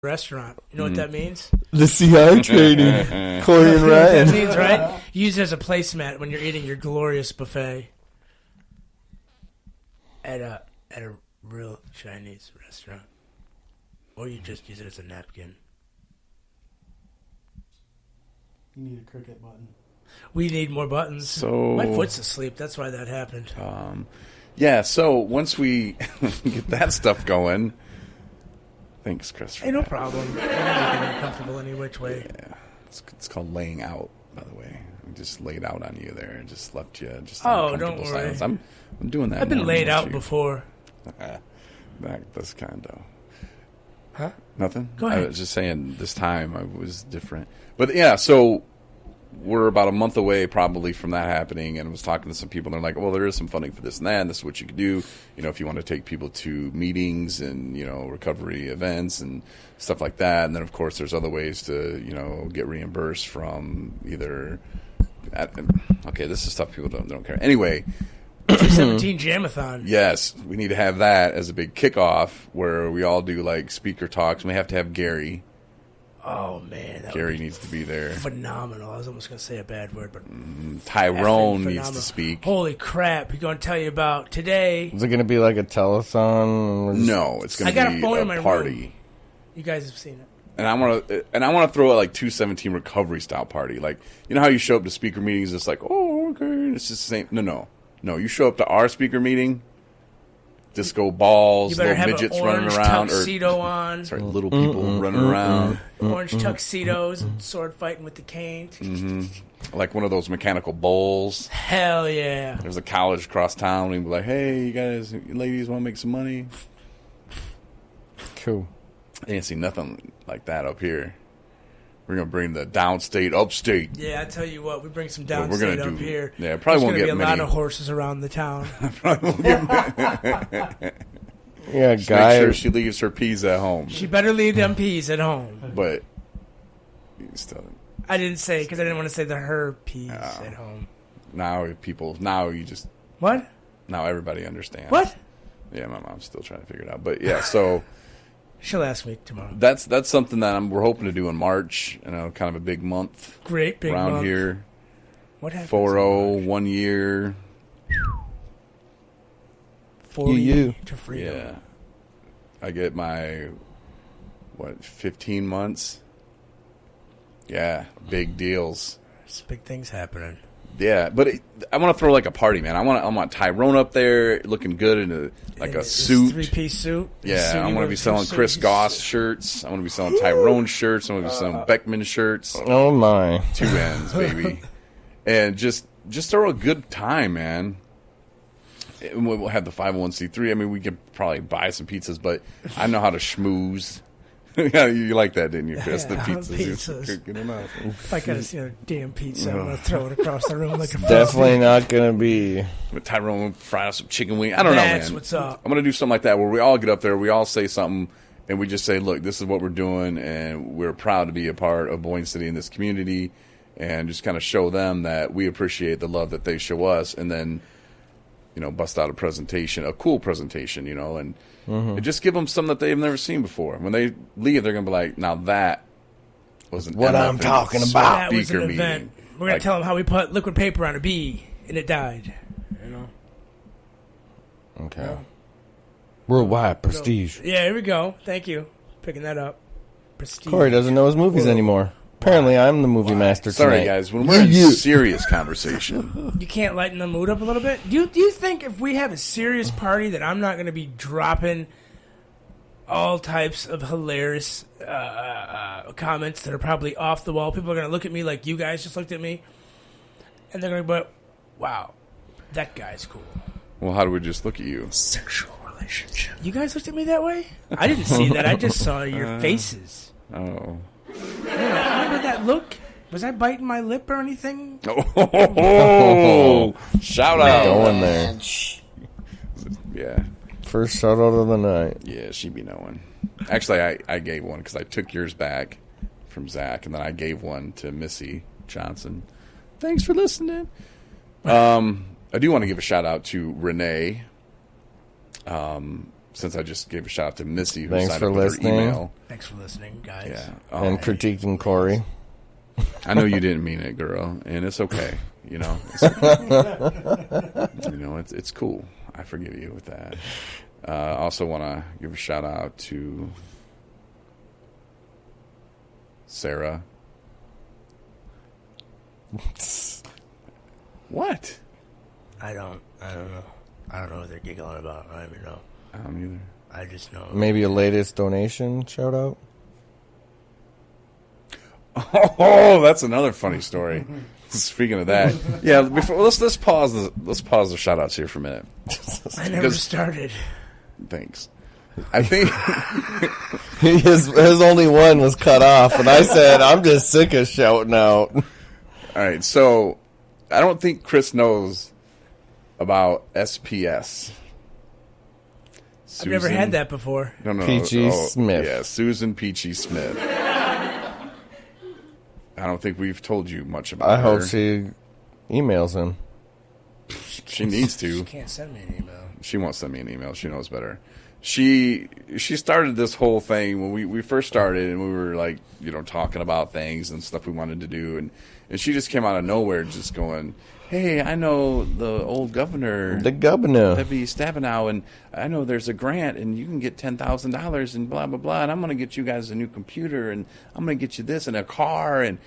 restaurant. You know what that means? The CI training. Corey and Ryan. That means, right? Use it as a placemat when you're eating your glorious buffet at a real Chinese restaurant. Or you just use it as a napkin. You need a cricket button. We need more buttons. So my foot's asleep. That's why that happened. Yeah, so once we get that stuff going, thanks, Chris. Hey, no problem. I'm not making it uncomfortable any which way. Yeah, it's called laying out, by the way. We just laid out on you there, just left you just. Oh, don't worry. Silence. I'm doing that. I've been laid out you. before. That's kind of. Huh? Nothing. Go ahead. I was just saying this time I was different, but yeah. So we're about a month away probably from that happening, and I was talking to some people, and they're like, well, there is some funding for this and that, and this is what you could do, if you want to take people to meetings and, recovery events and stuff like that. And then, of course, there's other ways to, get reimbursed from either, okay, this is stuff people don't care. Anyway. 217 Jamathon. Yes, we need to have that as a big kickoff where we all do, speaker talks, and we have to have Gary. Oh, man. Gary needs to be there. Phenomenal. I was almost going to say a bad word, but... Tyrone needs to speak. Holy crap. He's going to tell you about today. Is it going to be like a telethon? No, it's going to be a party. Room. You guys have seen it. And I want to throw a 217 recovery style party. How you show up to speaker meetings, it's like, oh, okay, it's just the same. No, you show up to our speaker meeting, disco balls, little midgets running around, tuxedo on. Sorry, little people running around, orange tuxedos and sword fighting with the cane. Like one of those mechanical bowls. Hell yeah! There's a college across town, and we'd be like, "Hey, you ladies, want to make some money?" Cool. I didn't see nothing like that up here. We're going to bring the downstate, upstate. Yeah, I tell you what, we bring some downstate up here. Yeah, probably won't get many. There's going to be a lot of horses around the town. Probably won't get yeah, just make sure she leaves her peas at home. She better leave them peas at home. But still, I didn't say, because I didn't want to say her peas at home. Now you just... What? Now everybody understands. What? Yeah, my mom's still trying to figure it out. But yeah, so... She'll ask me tomorrow. That's something that we're hoping to do in March. Kind of a big month. Great big around month. Here. What happened? 4-0, 1 year. 40 to freedom. Yeah. I get my 15 months. Yeah, big deals. There's big things happening. Yeah, but I want to throw a party, man. I want Tyrone up there looking good in a suit, 3-piece suit. Yeah, I want to be selling Chris Goss shirts. I want to be selling Tyrone shirts. I want to be selling Beckman shirts. Oh my, 2 ends, baby, and just throw a good time, man. And we'll have the 501c3. I mean, we could probably buy some pizzas, but I know how to schmooze. Yeah, you like that, didn't you, Chris? Yeah, the pizzas. Good enough. If I gotta see a damn pizza, I'm gonna throw it across the room like a definitely not gonna be. But Tyrone will fry up some chicken wing. I don't know, man. That's what's up. I'm gonna do something like that where we all get up there, we all say something, and we just say, "Look, this is what we're doing, and we're proud to be a part of Boyne City in this community," and just kind of show them that we appreciate the love that they show us, and then, bust out a cool presentation, and. And just give them something that they've never seen before. When they leave, they're going to be like, now that was what I'm talking about. That was an event. We're going to tell them how we put liquid paper on a bee, and it died. Okay. Yeah. Worldwide prestige. Yeah, here we go. Thank you. Picking that up. Prestige. Corey doesn't know his movies anymore. Apparently, I'm the movie master tonight. Sorry, guys. When we're in serious conversation. You can't lighten the mood up a little bit? Do you think if we have a serious party that I'm not going to be dropping all types of hilarious comments that are probably off the wall? People are going to look at me like you guys just looked at me. And they're going to go, wow, that guy's cool. Well, how do we just look at you? Sexual relationship. You guys looked at me that way? I didn't see that. I just saw your faces. Oh. Remember that look? Was I biting my lip or anything? Oh, shout out. Going there. Yeah. First shout out of the night. Yeah, she be knowing. Actually, I gave one because I took yours back from Zach, and then I gave one to Missy Johnson. Thanks for listening. I do want to give a shout out to Renee. since I just gave a shout out to Missy, who Thanks signed for up with her listening. email. Thanks for listening, guys. Yeah. and Oh, critiquing Corey. I know you didn't mean it, girl, and it's okay. You know, it's okay. You know, it's cool. I forgive you with that. I also want to give a shout out to Sarah. What? I don't know. I don't know what they're giggling about. I don't even know. I don't either. I just know. Maybe a latest donation shout out. Oh, that's another funny story. Speaking of that, yeah. Before let's pause the shout outs here for a minute. I never started. Thanks. I think His only one was cut off, and I said, I'm just sick of shouting out. all right. So I don't think Chris knows about SPS. I've never had that before. No. Peachy Smith. Yeah, Susan Peachy Smith. I don't think we've told you much about I her. hope she emails him. She needs She to. can't send me an email. She won't send me an email. She knows better. She started this whole thing when we first started, and we were like, you know, talking about things and stuff we wanted to do, and she just came out of nowhere, just going, "Hey, I know the old governor, The governor. Debbie Stabenow, and I know there's a grant, and you can get $10,000 and blah blah blah, and I'm going to get you guys a new computer, and I'm going to get you this and a car, and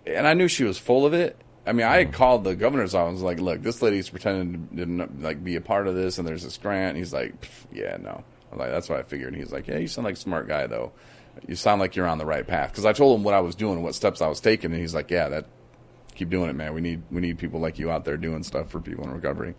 I knew she was full of it. I mean, I had called the governor's office, like, look, this lady's pretending to like be a part of this, and there's this grant. And he's like, yeah, no. I'm like, that's what I figured. And he's like, yeah, you sound like a smart guy, though. You sound like you're on the right path. Because I told him what I was doing and what steps I was taking, and he's like, yeah, keep doing it, man. We need people like you out there doing stuff for people in recovery.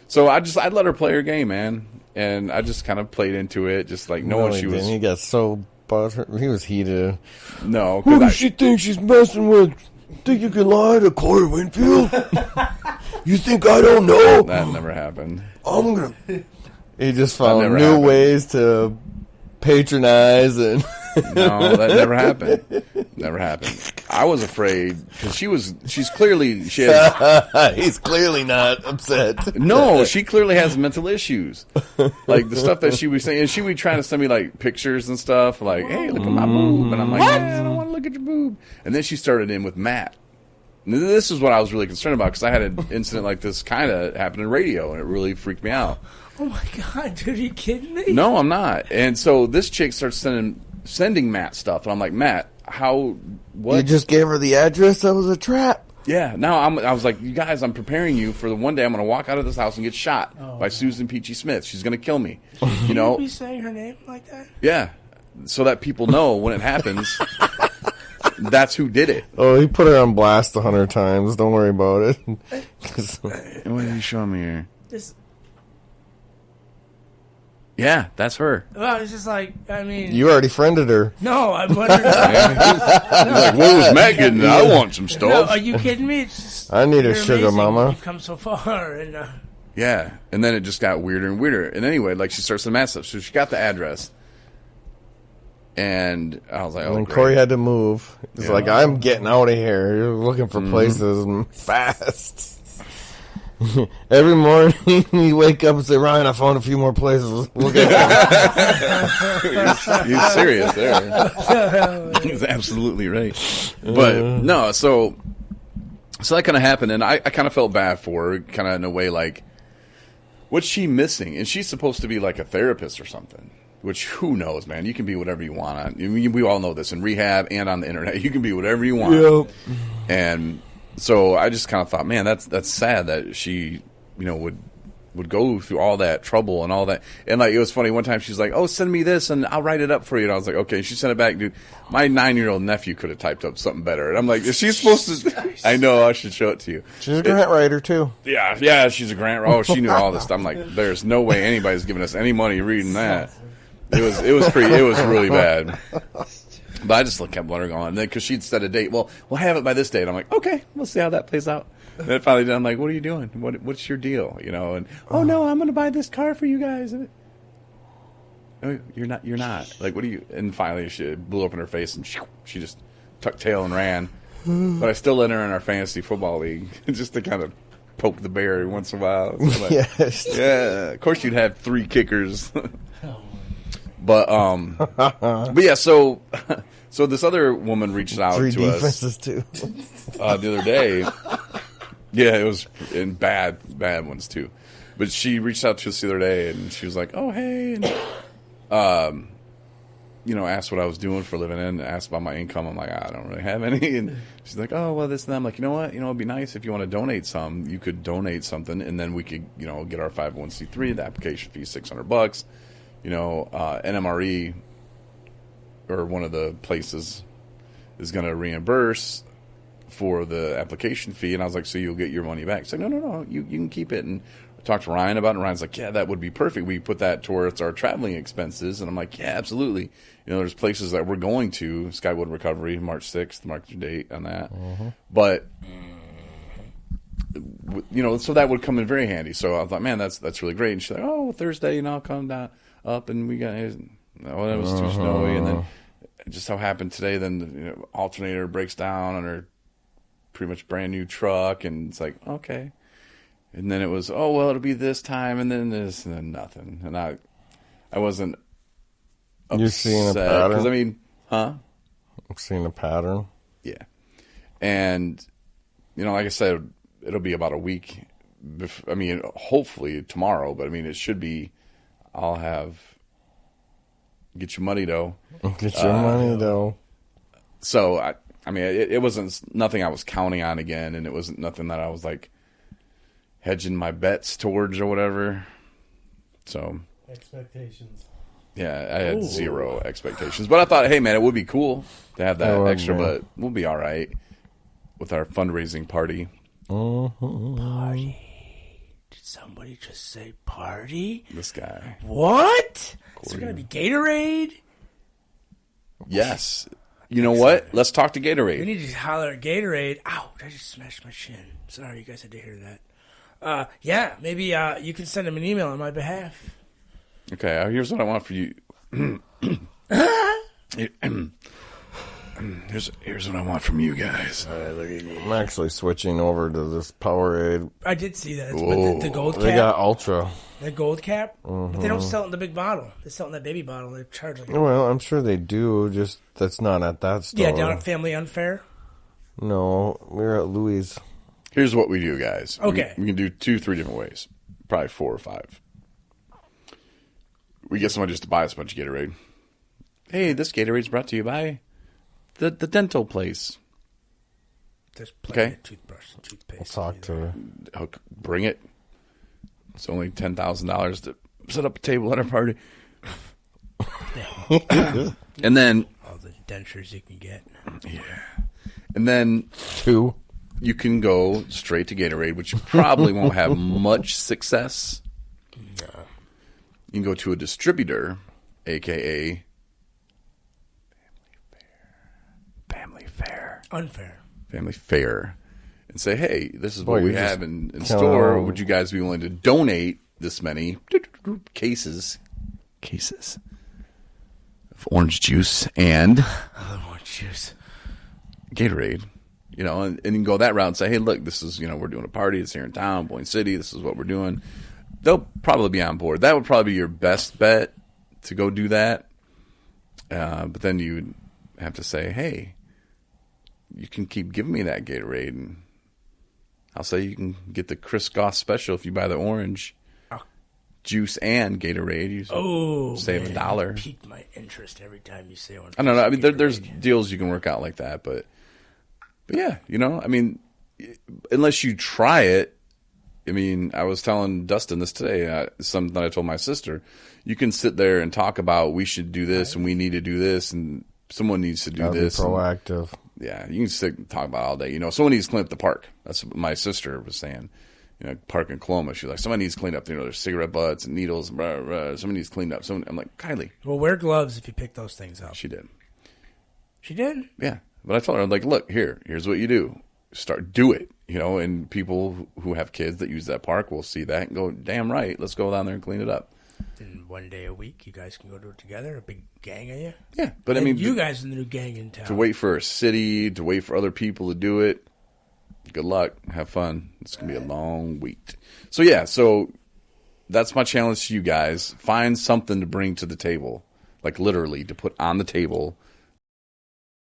So I'd let her play her game, man, and I just kind of played into it, just like knowing she was. He got so butthurt. He was heated. No, Who because does she think she's messing with? Think you can lie to Corey Winfield? You think I don't know? that never happened. I'm gonna. He just That found never new happened. ways to patronize and. No, that never happened. Never happened. I was afraid because she's clearly she has. He's clearly not upset. No, she clearly has mental issues. Like the stuff that she was saying, and she would try to send me like pictures and stuff, like, "Hey, look at my boob," and I'm like, "Yeah, I don't want to look at your boob." And then she started in with Matt. And this is what I was really concerned about because I had an incident like this kind of happen in radio, and it really freaked me out. Oh my god, dude, are you kidding me? No, I'm not. And so this chick starts sending Matt stuff, and I'm like, Matt, what? You just gave her the address. That was a trap. Yeah, now I was like, you guys, I'm preparing you for the one day I'm going to walk out of this house and get shot by Susan Peachy Smith. She's going to kill me. You know? Are you saying her name like that? Yeah. So that people know when it happens, that's who did it. Oh, he put her on blast 100 times. Don't worry about it. What are you showing me here? Just, Yeah, that's her. well, it's just like, I mean, You already friended her. no, I'm wondering. He's like, what was Matt getting? I want some No, stuff. are you kidding me? It's just, I need a you're sugar amazing. mama. You've come so far, and Yeah, and then it just got weirder and weirder. And anyway, like she starts the math stuff. So she got the address. And I was like, oh, And great. Corey had to move. He's Yeah. like, I'm getting out of here. You're looking for places fast. Every morning you wake up and say, Ryan, I found a few more places. Look at He's serious there. He's absolutely right. But no, so that kind of happened, and I kind of felt bad for her, kind of in a way like, what's she missing? And she's supposed to be like a therapist or something. Which, who knows, man? You can be whatever you want. We all know this in rehab and on the internet. You can be whatever you want. Yep. And so I just kind of thought, man, that's sad that she, you know, would go through all that trouble and all that. And like, it was funny. One time she's like, "Oh, send me this and I'll write it up for you." And I was like, "Okay." She sent it back, dude. My 9-year-old nephew could have typed up something better. And I'm like, "Is she supposed to?" I know. I should show it to you. She's a grant writer, too. Yeah. She's a grant. Oh, she knew all this stuff. I'm like, there's no way anybody's giving us any money reading that. It was really bad. But I just kept letting her go on. Then because she'd set a date, well, we'll have it by this date. I'm like, okay, we'll see how that plays out. And then finally, done, I'm like, what are you doing? What's your deal? You know? And oh no, I'm going to buy this car for you guys. And, oh, you're not. Like, what are you? And finally, she blew up in her face, and she just tucked tail and ran. But I still let her in our fantasy football league just to kind of poke the bear every once in a while. So like, Yes. yeah, of course you'd have 3 kickers. Oh, but yeah, so this other woman reached out 3 to us defenses too. the other day. Yeah, it was in bad ones too. But she reached out to us the other day, and she was like, "Oh, hey," and asked what I was doing for a living, and asked about my income. I'm like, I don't really have any. And she's like, "Oh, well, this and that." I'm like, you know what? It'd be nice if you want to donate some. You could donate something, and then we could, get our 501c3. The application fee is $600. NMRE or one of the places is going to reimburse for the application fee. And I was like, so you'll get your money back. She's like, no, you can keep it. And I talked to Ryan about it, and Ryan's like, yeah, that would be perfect. We put that towards our traveling expenses. And I'm like, yeah, absolutely. There's places that we're going to, Skywood Recovery, March 6th, mark your date on that. Mm-hmm. But, so that would come in very handy. So I thought, man, that's really great. And she's like, oh, Thursday, I'll come down up, and we got, it was too snowy. And then it just so happened today, then alternator breaks down on her pretty much brand new truck, and it's like, okay. And then it was, oh, well, it'll be this time, and then this, and then nothing. And I wasn't upset. You're seeing a pattern? Because, I'm seeing a pattern. Yeah. And, like I said, it'll be about a week. Hopefully tomorrow, but, it should be, get your money, though. Get your money, though. So, it wasn't nothing I was counting on again, and it wasn't nothing that I was, like, hedging my bets towards or whatever. So, expectations. Yeah, I had zero expectations. But I thought, hey, man, it would be cool to have that extra, but we'll be all right with our fundraising party. Party. Did somebody just say party? This guy. What? Is there going to be Gatorade? Yes. You know what? Let's talk to We Gatorade. need to holler at Gatorade. Ow, I just smashed my shin. Sorry, you guys had to hear that. Yeah, maybe you can send him an email on my behalf. Okay, here's what I want for you. Here's what I want from you guys. I'm actually switching over to this Powerade. I did see that. But the gold cap. They got Ultra. The gold cap? But they don't sell it in the big bottle. They sell it in that baby bottle. They charge like Well, I'm sure they do, just that's not at that store. Yeah, down at Family Unfair. No, we're at Louis. Here's what we do, guys. Okay. We can do 2-3 different ways. Probably 4 or 5. We get somebody just to buy us a bunch of Gatorade. Hey, this Gatorade's brought to you by the dental place. There's plenty Okay. of toothbrush and toothpaste. I'll talk to her. Bring it. It's only $10,000 to set up a table at our party. And then, all the dentures you can get. yeah. And then 2. you can go straight to Gatorade, which you probably won't have much success. No. You can go to a distributor, a.k.a. Family Fair, and say, hey, this is what we have in store. Would you guys be willing to donate this many cases of orange juice and Orange juice. Gatorade? And you can go that route and say, hey, look, this is, we're doing a party. It's here in town, Boyne City. This is what we're doing. They'll probably be on board. That would probably be your best bet to go do that. But then you would have to say, hey, you can keep giving me that Gatorade, and I'll say you can get the Chris Goss special if you buy the orange juice and Gatorade. You save $1. Piqued my interest every time you say orange. I don't know. juice There's Gatorade. deals you can work out like that, but yeah, unless you try it. I was telling Dustin this today, something that I told my sister. You can sit there and talk about we should do this and we need to do this and someone needs to do Gotta this. be proactive. Yeah, you can sit and talk about it all day. Someone needs to clean up the park. That's what my sister was saying. Park in Coloma. She's like, somebody needs to clean up. There's cigarette butts and needles. And blah, blah. Somebody needs to clean up. I'm like, Kylie. Well, wear gloves if you pick those things up. She did. She did? Yeah. But I told her, like, look, here's what you do. Do it. And people who have kids that use that park will see that and go, damn right, let's go down there and clean it up. Then one day a week, you guys can go do it together. A big gang of you. Yeah. But You guys are the new gang in town. to wait for a city, to wait for other people to do it, Good luck. Have fun. It's going to be a long week. So, yeah. So, that's my challenge to you guys. Find something to bring to the table. Like, literally, to put on the table